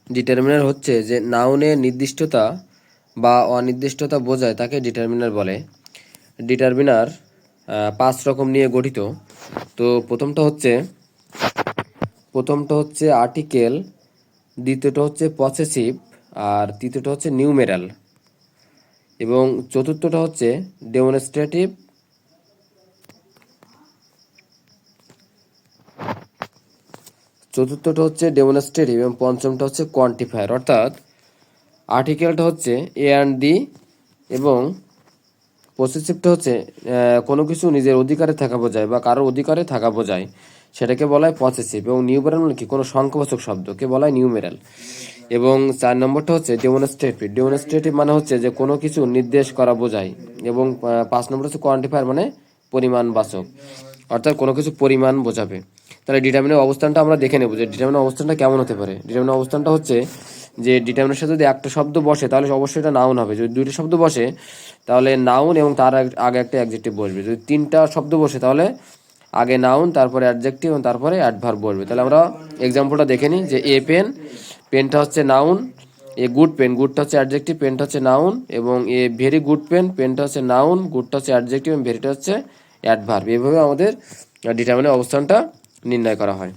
Determiner হচ্ছে যে নাউনের নির্দিষ্টতা বা অনির্দিষ্টতা বোঝায় তাকে ডিটারমিনার বলে। ডিটারমিনার 5 রকম নিয়ে গঠিত। তো প্রথমটা হচ্ছে আর্টিকেল, দ্বিতীয়টা হচ্ছে পসেসিভ, আর তৃতীয়টা হচ্ছে নিউমেরাল, এবং চতুর্থটা হচ্ছে ডেমনস্ট্রেটিভ, এবং পঞ্চমটা হচ্ছে কোয়ান্টিফায়ার। অর্থাৎ আর্টিকেলটা হচ্ছে এ অ্যান্ড দি, এবং পসেসিভটা হচ্ছে কোনো কিছু নিজের অধিকারে থাকা বোঝায় বা কারোর অধিকারে থাকা বোঝায়, সেটাকে বলা হয় পসেসিভ। এবং নিউমেরাল মানে কি, কোনো সংখ্যাবাচক শব্দকে বলা হয় নিউমেরাল। এবং 4 নম্বরটা হচ্ছে ডেমনস্ট্রেটিভ মানে হচ্ছে যে কোনো কিছু নির্দেশ করা বোঝায়। এবং 5 নম্বর হচ্ছে কোয়ান্টিফায়ার মানে পরিমাণবাচক, অর্থাৎ কোনো কিছু পরিমাণ বোঝাবে। তাহলে ডিটারমিনের অবস্থানটা আমরা দেখে নেব যে ডিটারমিনের অবস্থানটা কেমন হতে পারে। ডিটারমিনের অবস্থানটা হচ্ছে যে ডিটারমিনের সাথে যদি একটা শব্দ বসে তাহলে অবশ্যই এটা নাউন হবে। যদি দুইটা শব্দ বসে তাহলে নাউন এবং তার আগে একটা অ্যাডজেক্টিভ বসবে। যদি তিনটা শব্দ বসে তাহলে আগে নাউন, তারপরে অ্যাডজেক্টিভ এবং তারপরে অ্যাডভার্ব বসবে। তাহলে আমরা এক্সাম্পলটা দেখে নিই যে এ পেন, পেনটা হচ্ছে নাউন। এ গুড পেন, গুডটা হচ্ছে অ্যাডজেক্টিভ, পেনটা হচ্ছে নাউন। এবং এ ভেরি গুড পেন, পেনটা হচ্ছে নাউন, গুডটা হচ্ছে অ্যাডজেক্টিভ এবং ভেরিটা হচ্ছে অ্যাডভার্ব। এভাবে আমাদের ডিটারমিনের অবস্থানটা নির্ণয় করা হয়।